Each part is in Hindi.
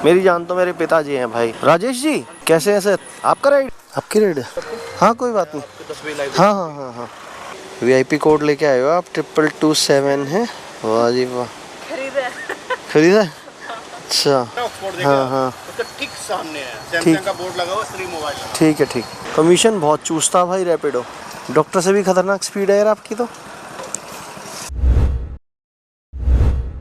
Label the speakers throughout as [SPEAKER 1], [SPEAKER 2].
[SPEAKER 1] मेरी जान तो मेरे पिताजी हैं भाई। राजेश जी कैसे हैं सर? आपका राइड? आपकी राइड? हाँ कोई बात नहीं। हाँ हाँ हाँ हाँ, VIP कोड लेके आए हो आप? 2227 है। वाह जी वाह, खरीदा? अच्छा हाँ हाँ
[SPEAKER 2] ठीक सामने है, सैमसंग का बोर्ड लगा हुआ, श्री मोबाइल।
[SPEAKER 1] ठीक है ठीक। कमीशन बहुत चूसता भाई रैपिडो, डॉक्टर से भी खतरनाक स्पीड है यार आपकी तो।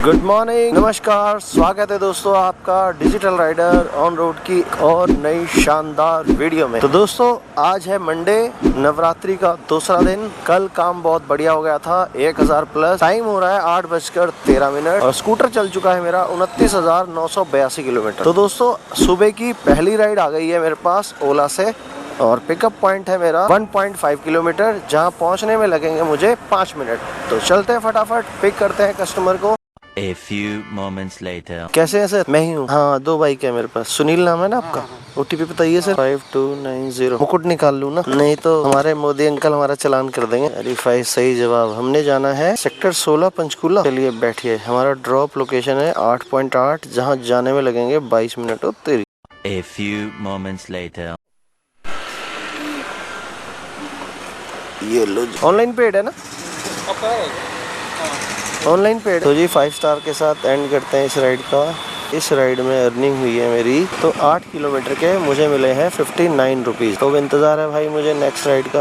[SPEAKER 1] गुड मॉर्निंग, नमस्कार, स्वागत है दोस्तों आपका डिजिटल राइडर ऑन रोड की और नई शानदार वीडियो में। तो दोस्तों आज है मंडे, नवरात्रि का दूसरा दिन। कल काम बहुत बढ़िया हो गया था, 1000 प्लस। टाइम हो रहा है 8:13 और स्कूटर चल चुका है मेरा 29,982 किलोमीटर। तो दोस्तों सुबह की पहली राइड आ गई है मेरे पास ओला से और पिकअप पॉइंट है मेरा 1.5 किलोमीटर, जहाँ पहुँचने में लगेंगे मुझे 5 मिनट। तो चलते हैं फटाफट, पिक करते हैं कस्टमर को।
[SPEAKER 3] A few moments later.
[SPEAKER 1] कैसे हैं सर? मैं ही हूँ। हाँ 2 बाइक है मेरे पास। सुनील नाम है ना आपका? OTP बताइए सर। 5290। मुकुट निकाल लूँ ना? नहीं तो हमारे मोदी अंकल हमारा चालान कर देंगे। वेरीफाई सही जवाब। हमने जाना है सेक्टर 16 पंचकूला। चलिए बैठिए। हमारा ड्रॉप लोकेशन है 8.8, जहाँ जाने में लगेंगे 22 मिनट। और तेरी
[SPEAKER 3] A few moments later.
[SPEAKER 1] ये लो, ऑनलाइन पेड है ना? Online paid. तो जी 5 स्टार के साथ एंड करते हैं इस राइड का। इस राइड में अर्निंग हुई है मेरी तो 8 किलोमीटर के मुझे मिले हैं 59 रुपीज। तो इंतजार है भाई मुझे नेक्स्ट राइड का।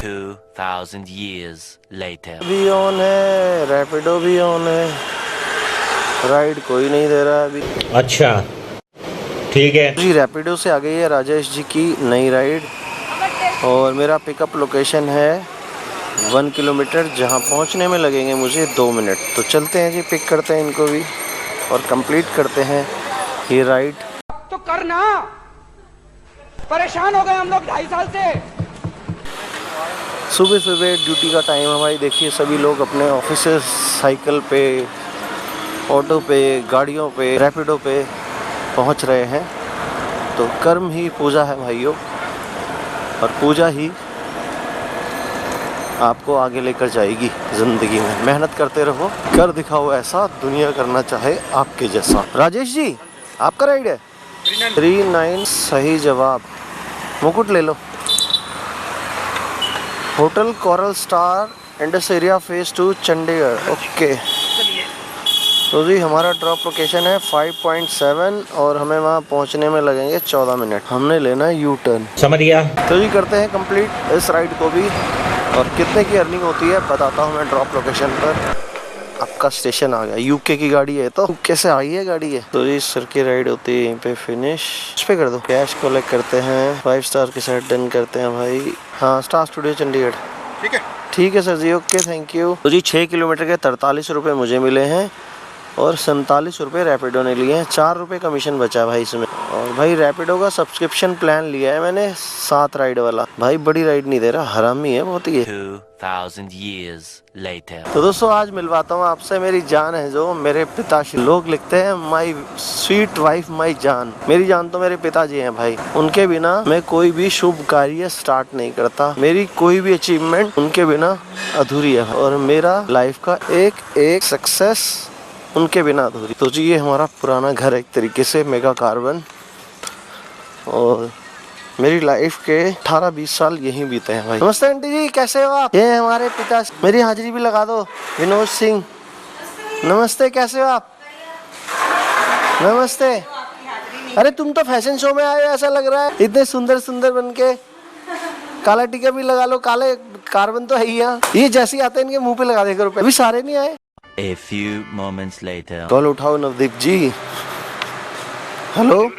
[SPEAKER 3] 2000 years later.
[SPEAKER 1] भी ऑन है, रैपिडो भी ऑन है, राइड कोई नहीं दे रहा है अभी।
[SPEAKER 4] अच्छा ठीक है
[SPEAKER 1] जी। रैपिडो से आ गई है राजेश जी की नई राइड और मेरा पिकअप लोकेशन है 1 किलोमीटर, जहाँ पहुँचने में लगेंगे मुझे 2 मिनट। तो चलते हैं जी, पिक करते हैं इनको भी और कंप्लीट करते हैं ये राइड।
[SPEAKER 5] तो करना, परेशान हो गए हम लोग 2.5 साल से।
[SPEAKER 1] सुबह सुबह ड्यूटी का टाइम है भाई। देखिए सभी लोग अपने ऑफिस से साइकिल पे, ऑटो पे, गाड़ियों पे, रैपिडो पे पहुंच रहे हैं। तो कर्म ही पूजा है भाइयों, और पूजा ही आपको आगे लेकर जाएगी जिंदगी में। मेहनत करते रहो, कर दिखाओ ऐसा दुनिया करना चाहे आपके जैसा। राजेश जी आपका राइड है? 39 सही जवाब। मुकुट ले लो। Hotel Coral Star Indus area phase 2 Chandigarh. Okay. तो जी हमारा ड्रॉप लोकेशन है 5.7 और हमें वहाँ पहुँचने में लगेंगे 14 मिनट। हमने लेना है यू टर्न।
[SPEAKER 4] समझ गया।
[SPEAKER 1] तो जी करते हैं कंप्लीट इस राइड को भी और कितने की अर्निंग होती है बताता हूँ मैं ड्रॉप लोकेशन पर। आपका स्टेशन आ गया। यूके की गाड़ी है तो कैसे आई है गाड़ी है। तो जी सर की राइड होती है यहीं पे फिनिश। इस पे कर दो। कैश कलेक्ट करते हैं, 5 स्टार के साथ डन करते हैं भाई। हाँ स्टार स्टूडियो चंडीगढ़। ठीक है sir ji, okay thank you. तो जी 6 किलोमीटर के 43 रुपये मुझे मिले हैं और 47 रुपये रैपिडो ने लिए हैं। 4 रुपये कमीशन बचा है भाई इसमें। और भाई रैपिडो का सब्सक्रिप्शन प्लान लिया है मैंने 7 राइड वाला। भाई बड़ी राइड नहीं दे रहा, हरामी है बहुत ही।
[SPEAKER 3] 2000 years later.
[SPEAKER 1] तो दोस्तों आज मिलवाता हूँ आपसे मेरी जान है जो मेरे पिताश्री। लोग लिखते हैं माई स्वीट वाइफ माई जान। मेरी जान तो मेरे पिताजी हैं भाई। उनके बिना मैं कोई भी शुभ कार्य स्टार्ट नहीं करता। मेरी कोई भी अचीवमेंट उनके बिना अधूरी है और मेरा लाइफ का एक सक्सेस उनके बिना अधूरी। तो जी ये हमारा पुराना घर है एक तरीके से, मेगा कार्बन। और मेरी लाइफ के 18-20 साल यहीं बीते हैं भाई। नमस्ते आंटी जी, कैसे हो आप? ये हमारे पिता। मेरी हाजिरी भी लगा दो। विनोद सिंह नमस्ते, कैसे हो आप? नमस्ते। अरे तुम तो फैशन शो में आए हो ऐसा लग रहा है, इतने सुंदर सुंदर बन के। काला टीका भी लगा लो, काले कार्बन तो है ही यहाँ। ये जैसे आते हैं इनके मुंह पे लगा दे करो। अभी सारे नहीं आए।
[SPEAKER 3] A few moments later.
[SPEAKER 1] Call उठाओ नवदीप जी। हेलो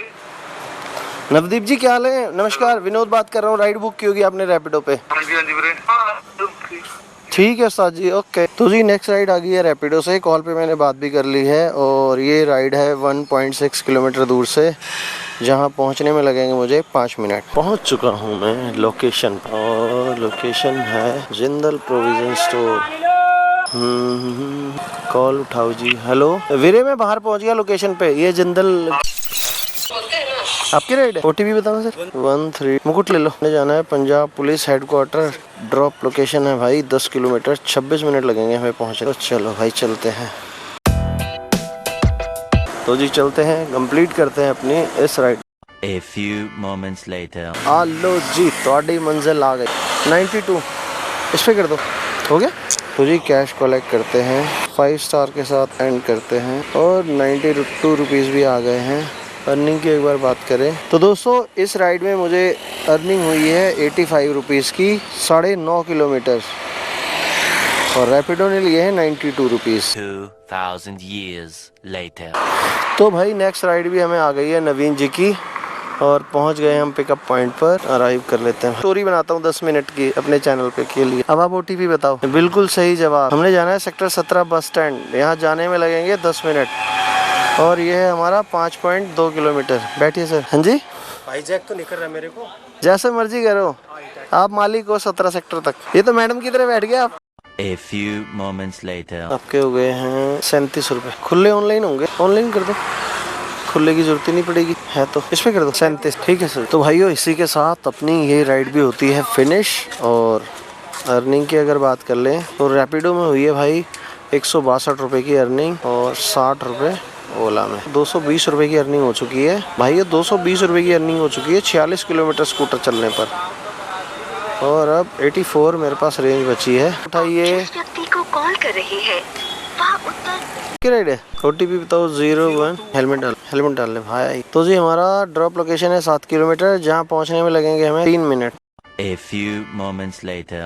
[SPEAKER 1] नवदीप जी क्या हाल है? नमस्कार, विनोद बात कर रहा हूँ। राइड बुक की होगी आपने रैपिडो पे? ठीक है उस्ताद जी, ओके। तो जी नेक्स्ट राइड आ गई है रैपिडो से। कॉल पे मैंने बात भी कर ली है और ये राइड है 1.6 किलोमीटर दूर से, जहाँ पहुँचने में लगेंगे मुझे 5 मिनट। पहुँच चुका हूँ मैं लोकेशन और लोकेशन है जिंदल प्रोविजन स्टोर। कॉल उठाओ जी। हेलो वीरे, मैं बाहर पहुँच गया लोकेशन पे। ये जिंदल आपकी राइड है? OTP बताओ सर। 13। मुकुट ले लो। जाना है Punjab police headquarter. Drop location है भाई 10 किलोमीटर, 26 मिनट लगेंगे हमें पहुँचने। तो चलो भाई चलते हैं। तो जी चलते हैं, कंप्लीट करते हैं अपनी इस ride.
[SPEAKER 3] A few moments later.
[SPEAKER 1] आ लो जी, थोड़ी मंजिल आ गई 92। इस पे कर दो, हो गया। तो जी कैश कलेक्ट करते हैं, 5 स्टार के साथ एंड करते हैं और 92 रुपीज़ भी आ गए हैं। अर्निंग की एक बार बात करें तो दोस्तों इस राइड में मुझे अर्निंग हुई है 85 रुपीज़ की, 9.5 किलोमीटर, और रैपिडो ने लिए हैं 92 रुपीज़।
[SPEAKER 3] 2000 years later.
[SPEAKER 1] तो भाई नेक्स्ट राइड भी हमें आ गई है नवीन जी की, और पहुंच गए हम पिकअप पॉइंट पर। अराइव कर लेते हैं। स्टोरी बनाता हूँ 10 मिनट की अपने चैनल पे के लिए। अब आप OTP बताओ। बिल्कुल सही जवाब, हमने जाना है सेक्टर 17 बस स्टैंड। यहाँ जाने में लगेंगे 10 मिनट, और ये है हमारा 5.2 किलोमीटर। बैठिए सर। हाँ जी,
[SPEAKER 2] हाईजैक तो नहीं कर रहा मेरे को।
[SPEAKER 1] जैसे मर्जी करो, आप मालिक हो 17 सेक्टर तक। ये तो मैडम की तरह बैठ गया आप।
[SPEAKER 3] A few moments later.
[SPEAKER 1] आपके हो गए हैं 37 रुपये। खुले ऑनलाइन होंगे, ऑनलाइन कर दो, खुले की जरूरत ही नहीं पड़ेगी, है तो इस पे कर दो 37। ठीक है सर। तो भाइयों इसी के साथ अपनी ये राइड भी होती है फिनिश। और अर्निंग की अगर बात कर लें तो रैपिडो में हुई है भाई 162 रुपये की अर्निंग, और 60 रुपये ओला में। 220 रुपये की अर्निंग हो चुकी है भाई, ये 220 रुपये की अर्निंग हो चुकी है 46 किलोमीटर स्कूटर चलने पर। और अब 84 मेरे पास रेंज बची है। उठाइए,
[SPEAKER 6] जिस व्यक्ति को कॉल कर रहे हैं वह उत्तर
[SPEAKER 1] क्या राइड है। OTP बताओ 01। हेलमेट डाल ले भाई। तो जी हमारा ड्रॉप लोकेशन है 7 किलोमीटर, जहाँ पहुँचने में लगेंगे हमें 3 minute.
[SPEAKER 3] A few moments later.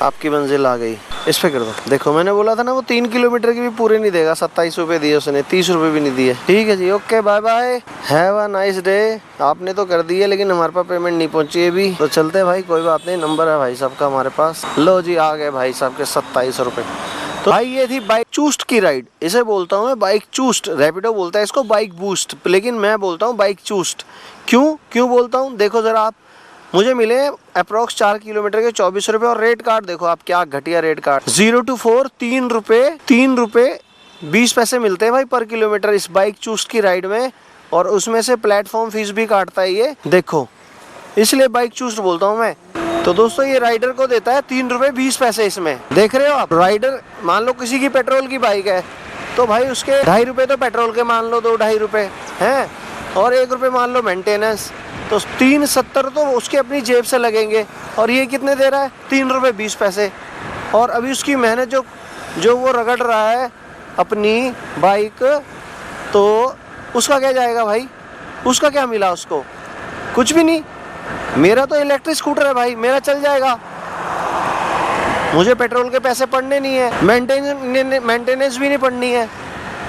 [SPEAKER 1] आपकी मंजिल आ गई, इस पे कर दो। देखो मैंने बोला था ना वो 3 किलोमीटर की भी पूरे नहीं देगा। 27 रुपये दिए उसने, 30 रुपये भी नहीं दिए। ठीक है जी, okay bye bye, have a nice day. आपने तो कर दी है लेकिन हमारे पास पेमेंट नहीं पहुंची है अभी। तो चलते हैं भाई, कोई बात नहीं। नंबर है भाई साहब का हमारे पास। लो जी आ गए भाई साहब के 27 रुपये। तो भाई ये थी बाइक चूस्ट की राइड। इसे बोलता हूँ मैं बाइक चूस्ट। रैपिडो बोलता है इसको बाइक बूस्ट, लेकिन मैं बोलता हूँ बाइक चूस्ट। क्यों बोलता हूँ, देखो जरा आप। मुझे मिले अप्रोक्स 4 किलोमीटर के 24 रुपये, और रेट कार्ड देखो आप, क्या घटिया रेट कार्ड। 0 to 4 3 रुपये 20 पैसे मिलते हैं भाई पर किलोमीटर इस बाइक चूस्ट की राइड में। और उसमें से प्लेटफॉर्म फीस भी काटता है ये, देखो, इसलिए बाइक चूस्ट बोलता हूँ मैं। तो दोस्तों ये राइडर को देता है 3 रुपये 20 पैसे इसमें, देख रहे हो आप। राइडर मान लो किसी की पेट्रोल की बाइक है तो भाई उसके 2.5 रुपये तो पेट्रोल के मान लो, 2-2.5 रुपये हैं, और 1 रुपये मान लो मेंटेनेंस, तो 3.70 तो उसके अपनी जेब से लगेंगे। और ये कितने दे रहा है, 3 रुपये 20 पैसे। और अभी उसकी मेहनत जो वो रगड़ रहा है अपनी बाइक, तो उसका क्या जाएगा भाई, उसका क्या मिला उसको, कुछ भी नहीं। मेरा तो इलेक्ट्रिक स्कूटर है भाई, मेरा चल जाएगा, मुझे पेट्रोल के पैसे पड़ने नहीं है, मेंटेनेंस भी नहीं पड़नी है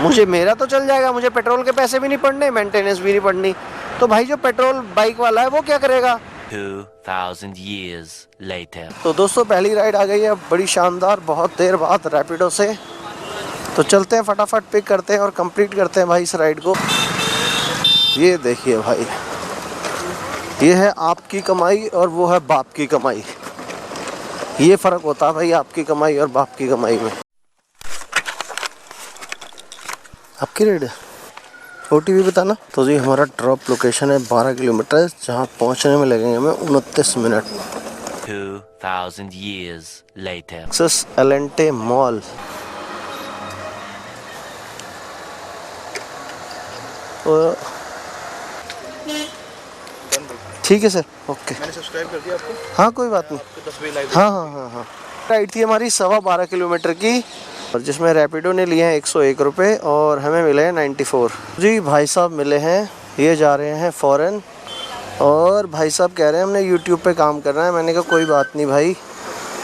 [SPEAKER 1] मुझे, मेरा तो चल जाएगा, मुझे पेट्रोल के पैसे भी नहीं पड़ने, मेंटेनेंस भी नहीं पड़नी। तो भाई जो पेट्रोल बाइक वाला है वो क्या करेगा।
[SPEAKER 3] 2000 years later.
[SPEAKER 1] तो दोस्तों पहली राइड आ गई है बड़ी शानदार, बहुत देर बाद रैपिडो से। तो चलते हैं फटाफट पिक करते हैं और कंप्लीट करते हैं भाई इस राइड को। ये देखिए भाई, ये है आपकी कमाई और वो है बाप की कमाई। ये फ़र्क होता है भाई आपकी कमाई और बाप की कमाई में। आपकी राइड है, OTP बताना। तो जी हमारा ड्रॉप लोकेशन है 12 किलोमीटर, जहाँ पहुँचने में लगेंगे हमें 29 minute.
[SPEAKER 3] 2000 years later.
[SPEAKER 1] Access Elante mall. ठीक है सर, ओके।
[SPEAKER 2] मैंने सब्सक्राइब कर दिया आपको।
[SPEAKER 1] हाँ कोई बात नहीं।
[SPEAKER 2] आपको तस्वीर लाइव।
[SPEAKER 1] हाँ। राइड थी हमारी 12.25 किलोमीटर की, और जिसमें रैपिडो ने लिए हैं 101 रुपये और हमें मिले हैं 94। जी भाई साहब मिले हैं, ये जा रहे हैं फ़ॉरेन, और भाई साहब कह रहे हैं हमने YouTube पे काम करना है। मैंने कहा कोई बात नहीं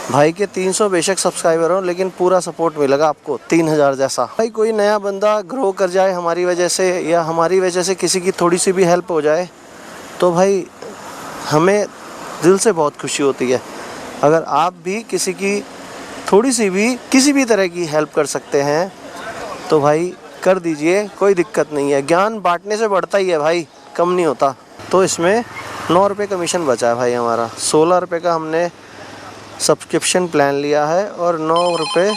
[SPEAKER 1] भाई के 300 बेशक सब्सक्राइबर हो, लेकिन पूरा सपोर्ट मिलेगा आपको 3000 जैसा। भाई कोई नया बंदा ग्रो कर जाए हमारी वजह से, या हमारी वजह से किसी की थोड़ी सी भी हेल्प हो जाए, तो भाई हमें दिल से बहुत खुशी होती है। अगर आप भी किसी की थोड़ी सी भी किसी भी तरह की हेल्प कर सकते हैं तो भाई कर दीजिए, कोई दिक्कत नहीं है। ज्ञान बांटने से बढ़ता ही है भाई, कम नहीं होता। तो इसमें 9 रुपये कमीशन बचा है भाई हमारा। 16 रुपये का हमने सब्सक्रिप्शन प्लान लिया है, और 9 रुपये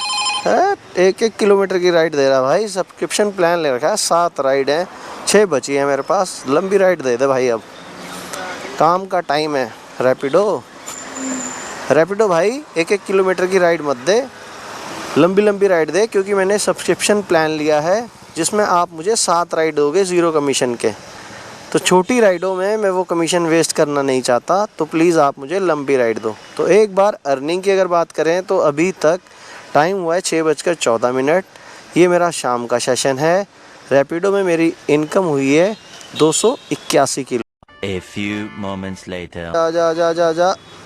[SPEAKER 1] 1-1 किलोमीटर की राइड दे रहा है भाई। सब्सक्रिप्शन प्लान ले रखा है, 7 राइड हैं, 6 बची है मेरे पास। लंबी राइड दे दे भाई, अब काम का टाइम है। रैपिडो भाई 1-1 किलोमीटर की राइड मत दे, लंबी राइड दे, क्योंकि मैंने सब्सक्रिप्शन प्लान लिया है जिसमें आप मुझे 7 राइड दोगे 0 कमीशन के। तो छोटी राइडों में मैं वो कमीशन वेस्ट करना नहीं चाहता, तो प्लीज़ आप मुझे लंबी राइड दो। तो एक बार अर्निंग की अगर बात करें तो अभी तक टाइम हुआ है 6:14। ये मेरा शाम का सेशन है। रैपिडो में मेरी इनकम हुई है 281 kilo.
[SPEAKER 3] A few moments later.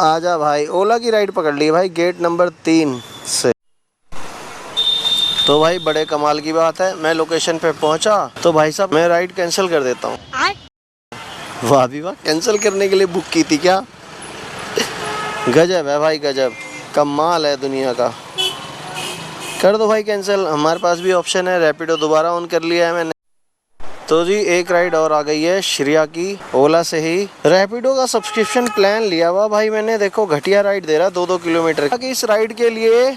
[SPEAKER 1] आजा भाई, ओला की राइड पकड़ ली भाई गेट नंबर 3 से। तो भाई बड़े कमाल की बात है, मैं लोकेशन पे पहुंचा तो भाई साहब मैं राइड कैंसिल कर देता हूँ। वाह भी वाह, कैंसिल करने के लिए बुक की थी क्या? गजब है भाई, गजब, कमाल है दुनिया का। कर दो भाई कैंसिल, हमारे पास भी ऑप्शन है, रैपिडो दोबारा ऑन कर लिया है मैंने। तो जी एक राइड और आ गई है श्रेया की, ओला से ही। रैपिडो का सब्सक्रिप्शन प्लान लिया हुआ भाई मैंने, देखो घटिया राइड दे रहा 2-2 किलोमीटर की। इस राइड के लिए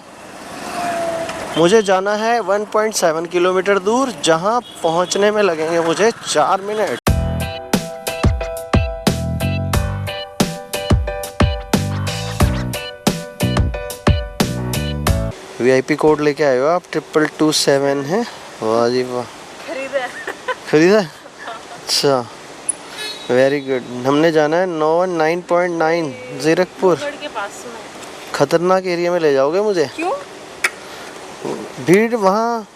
[SPEAKER 1] मुझे जाना है 1.7 किलोमीटर दूर, जहां पहुंचने में लगेंगे मुझे 4 मिनट। VIP कोड लेके आए हो आप, 2227 है। वाह जी वाह, खरीदा? अच्छा, वेरी गुड। हमने जाना है 919.9 जीरकपुर। खतरनाक एरिया में ले जाओगे मुझे?
[SPEAKER 7] क्यों?
[SPEAKER 1] भीड़ वहाँ।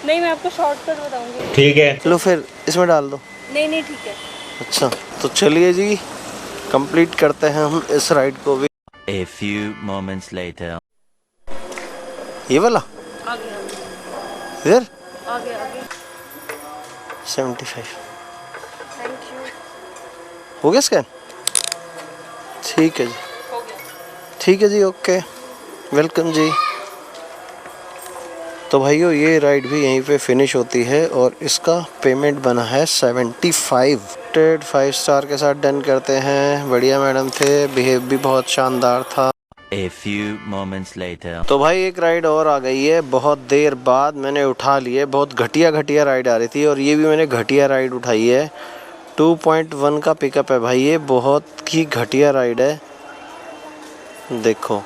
[SPEAKER 7] नहीं, मैं आपको शॉर्टकट बताऊंगी।
[SPEAKER 4] ठीक है।
[SPEAKER 1] लो फिर इसमें डाल दो।
[SPEAKER 7] नहीं ठीक है।
[SPEAKER 1] अच्छा तो चलिए जी, कंप्लीट करते हैं हम इस राइड को भी।
[SPEAKER 3] A few moments later.
[SPEAKER 1] ये वाला
[SPEAKER 7] आगे
[SPEAKER 1] इधर
[SPEAKER 7] आगे
[SPEAKER 1] 75
[SPEAKER 7] थैंक यू।
[SPEAKER 1] हो गया स्कैन? ठीक है जी,
[SPEAKER 7] हो गया।
[SPEAKER 1] ठीक है जी, ओके, वेलकम जी। तो भाइयों ये राइड भी यहीं पे फिनिश होती है और इसका पेमेंट बना है 75। 5 स्टार के साथ डन करते हैं। बढ़िया मैडम थे, बिहेव भी बहुत शानदार था।
[SPEAKER 3] A few moments later.
[SPEAKER 1] तो भाई एक राइड और आ गई है, बहुत देर बाद मैंने उठा ली है। बहुत घटिया राइड आ रही थी और ये भी मैंने घटिया राइड उठाई है। 2.1 का पिकअप है भाई, ये बहुत ही घटिया राइड है। देखो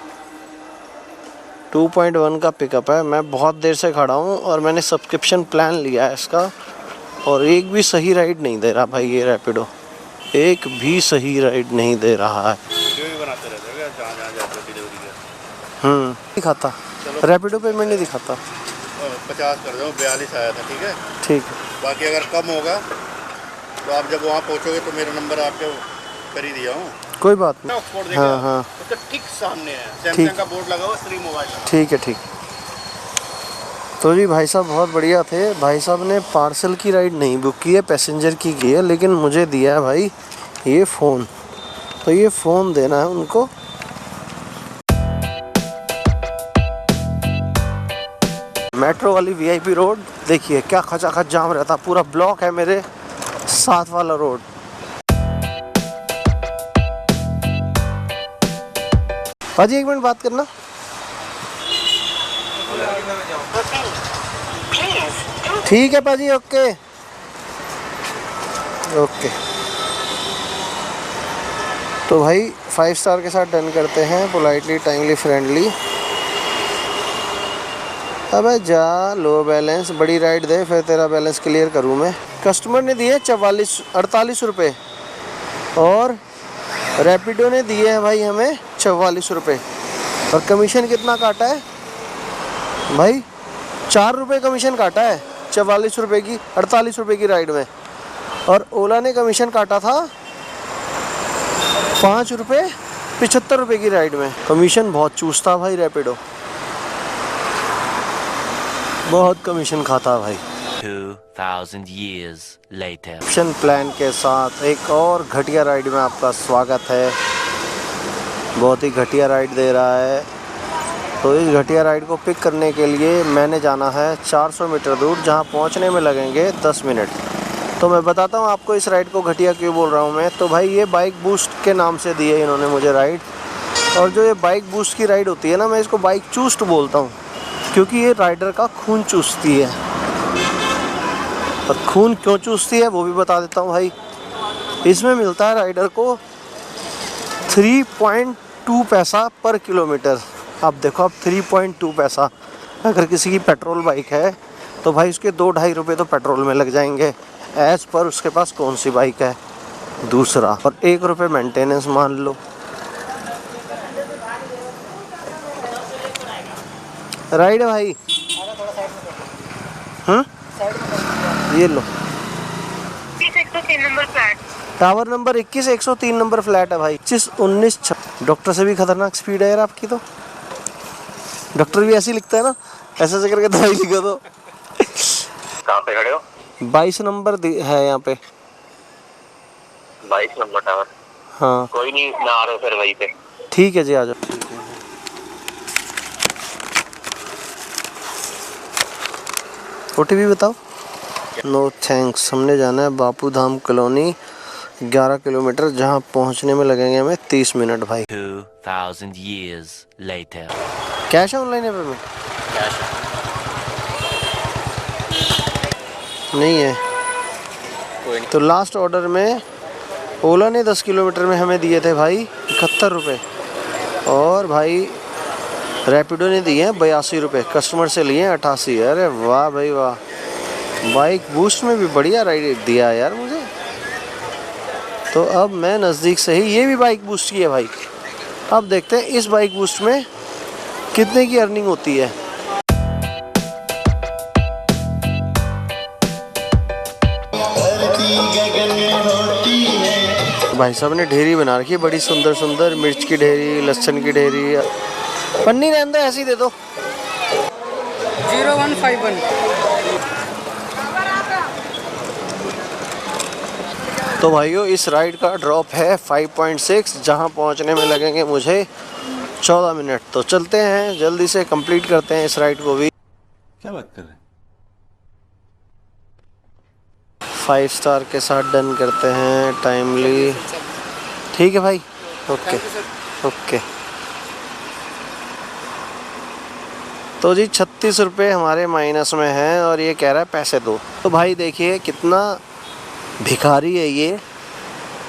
[SPEAKER 1] 2.1 का पिकअप है। मैं बहुत देर से खड़ा हूँ और मैंने सब्सक्रिप्शन प्लान लिया है इसका, और एक भी सही राइड नहीं दे रहा भाई ये रैपिडो, एक भी सही राइड नहीं दे रहा है। दिखाता रैपिडो पेमेंट नहीं दिखाता।
[SPEAKER 8] 50 कर दो, 42 आया था। ठीक है,
[SPEAKER 1] ठीक है,
[SPEAKER 8] बाकी अगर कम होगा तो आप जब वहाँ पहुँचोगे तो मेरा नंबर आपके कर ही दिया हूँ।
[SPEAKER 1] कोई बात नहीं।
[SPEAKER 8] ऑक्सफोर्ड
[SPEAKER 1] हाँ
[SPEAKER 8] देखा,
[SPEAKER 1] हाँ
[SPEAKER 8] उसका ठीक सामने है,
[SPEAKER 1] ठीक।
[SPEAKER 8] सैमसंग का बोर्ड लगा हुआ, श्री मोबाइल।
[SPEAKER 1] ठीक है, ठीक। तो जी भाई साहब बहुत बढ़िया थे। भाई साहब ने पार्सल की राइड नहीं बुक की है, पैसेंजर की है, लेकिन मुझे दिया है भाई ये फ़ोन। तो ये फ़ोन देना है उनको। मेट्रो वाली VIP रोड देखिए क्या खचाखच जाम रहता, पूरा ब्लॉक है मेरे साथ वाला रोड। पाजी एक मिनट बात करना। ठीक है पाजी, ओके ओके। तो भाई 5 स्टार के साथ डन करते हैं, पोलाइटली, टाइमली, फ्रेंडली। अबे जा, लो बैलेंस, बड़ी राइड दे फिर तेरा बैलेंस क्लियर करूँ मैं। कस्टमर ने दिए 48 रुपये और रैपिडो ने दिए हैं भाई हमें 44 रुपये। और कमीशन कितना काटा है भाई? 4 रुपये कमीशन काटा है 44 रुपये की 48 रुपये की राइड में। और ओला ने कमीशन काटा था 5 रुपये 75 रुपये की राइड में। कमीशन बहुत चूसता भाई रैपिडो, बहुत कमीशन खाता भाई।
[SPEAKER 3] 2000 years later.
[SPEAKER 1] ऑप्शन प्लान के साथ एक और घटिया राइड में आपका स्वागत है। बहुत ही घटिया राइड दे रहा है। तो इस घटिया राइड को पिक करने के लिए मैंने जाना है 400 मीटर दूर, जहां पहुंचने में लगेंगे 10 मिनट। तो मैं बताता हूं आपको इस राइड को घटिया क्यों बोल रहा हूं मैं। तो भाई ये बाइक बूस्ट के नाम से दी है इन्होंने मुझे राइड, और जो ये बाइक बूस्ट की राइड होती है ना, मैं इसको बाइक चूस्ट बोलता हूँ, क्योंकि ये राइडर का खून चूसती है। और खून क्यों चूसती है वो भी बता देता हूँ भाई। इसमें मिलता है राइडर को 3.2 पैसा पर किलोमीटर। अब देखो, अब 3.2 पैसा, अगर किसी की पेट्रोल बाइक है तो भाई उसके 2-2.5 रुपये तो पेट्रोल में लग जाएंगे। एज पर उसके पास कौन सी बाइक है दूसरा, और 1 रुपये मेंटेनेंस मान लो। राइड है भाई। हाँ ये लो,
[SPEAKER 6] 103 number flat.
[SPEAKER 1] Tower number 21 103 number flat है भाई। 25 19 डॉक्टर से भी खतरनाक स्पीड है यार आपकी तो। डॉक्टर भी ऐसे ही लिखता है ना, ऐसे ऐसे करके दवाई लिखा दो।
[SPEAKER 9] कहाँ पे खड़े हो?
[SPEAKER 1] 22 नंबर है यहाँ पे।
[SPEAKER 9] 22 नंबर टावर।
[SPEAKER 1] हाँ
[SPEAKER 9] कोई नहीं, मैं आ रहा हूँ फिर वहीं पे।
[SPEAKER 1] ठीक है जी, आ जाओ। OTP बताओ। No thanks. हमने जाना है बापू धाम कॉलोनी, 11 किलोमीटर, जहाँ पहुँचने में लगेंगे हमें 30 मिनट भाई।
[SPEAKER 3] 2000 years later.
[SPEAKER 1] कैश है ऑनलाइन है पेमेंट? नहीं है। तो लास्ट ऑर्डर में ओला ने 10 किलोमीटर में हमें दिए थे भाई 71 रुपये, और भाई रैपिडो ने दिए हैं 82 रुपये, कस्टमर से लिए हैं 88। अरे वाह भाई वाह, बाइक बूस्ट में भी बढ़िया राइड दिया यार मुझे। तो अब मैं नज़दीक से ही, ये भी बाइक बूस्ट की है भाई। अब देखते हैं इस बाइक बूस्ट में कितने की अर्निंग होती है। भाई साहब ने ढेरी बना रखी है बड़ी सुंदर सुंदर, मिर्च की ढेरी, लहसुन की ढेरी। पन्नी रहने दो, ऐसे ही दे दो।
[SPEAKER 5] 0151।
[SPEAKER 1] तो भाइयों इस राइड का ड्रॉप है 5.6, जहां पहुंचने में लगेंगे मुझे 14 मिनट। तो चलते हैं, जल्दी से कंप्लीट करते हैं इस राइड को भी।
[SPEAKER 2] क्या बात कर रहे हैं?
[SPEAKER 1] 5 स्टार के साथ डन करते हैं टाइमली। ठीक है भाई, ओके ओके। तो जी 36 रुपये हमारे माइनस में हैं, और ये कह रहा है पैसे दो। तो भाई देखिए कितना भिखारी है ये,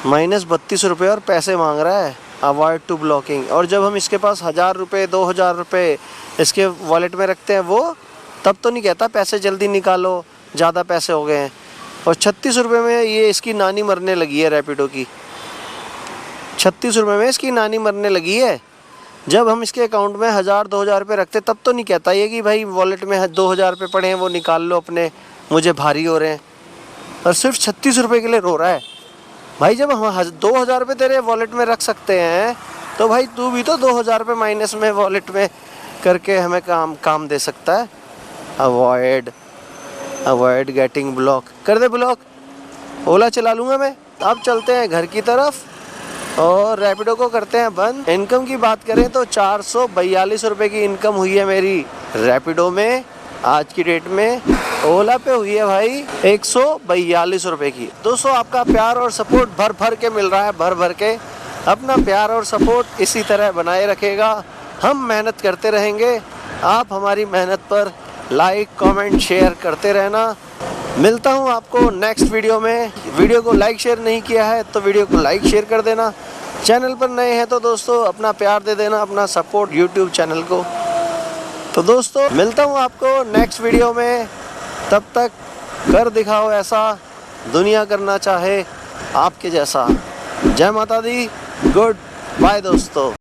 [SPEAKER 1] -32 रुपये और पैसे मांग रहा है। Avoid to blocking. और जब हम इसके पास 1000 रुपये 2000 रुपये इसके वॉलेट में रखते हैं, वो तब तो नहीं कहता पैसे जल्दी निकालो, ज़्यादा पैसे हो गए हैं। और 36 रुपये में ये इसकी नानी मरने लगी है रैपिडो की। 36 रुपये में इसकी नानी मरने लगी है। जब हम इसके अकाउंट में 1000-2000 रुपये रखते तब तो नहीं कहता ये कि भाई वॉलेट में 2000 रुपये पड़े हैं, वो निकाल लो अपने, मुझे भारी हो रहे हैं। और सिर्फ 36 रुपये के लिए रो रहा है। भाई जब हम 2000 रुपये तेरे वॉलेट में रख सकते हैं, तो भाई तू भी तो 2000 रुपये माइनस में वॉलेट में करके हमें काम दे सकता है। अवॉइड गेटिंग ब्लॉक, कर दे ब्लॉक। ओला चला लूँगा मैं। अब चलते हैं घर की तरफ और रैपिडो को करते हैं बंद। इनकम की बात करें तो 442 रुपये की इनकम हुई है मेरी रैपिडो में आज की डेट में। ओला पे हुई है भाई 142 रुपये की। दोस्तों आपका प्यार और सपोर्ट भर भर के मिल रहा है, भर भर के। अपना प्यार और सपोर्ट इसी तरह बनाए रखेगा, हम मेहनत करते रहेंगे। आप हमारी मेहनत पर लाइक कमेंट शेयर करते रहना। मिलता हूँ आपको नेक्स्ट वीडियो में। वीडियो को लाइक शेयर नहीं किया है तो वीडियो को लाइक शेयर कर देना। चैनल पर नए हैं तो दोस्तों अपना प्यार दे देना, अपना सपोर्ट यूट्यूब चैनल को। तो दोस्तों मिलता हूँ आपको नेक्स्ट वीडियो में। तब तक कर दिखाओ ऐसा दुनिया करना चाहे आपके जैसा। जय माता दी, गुड बाय दोस्तों।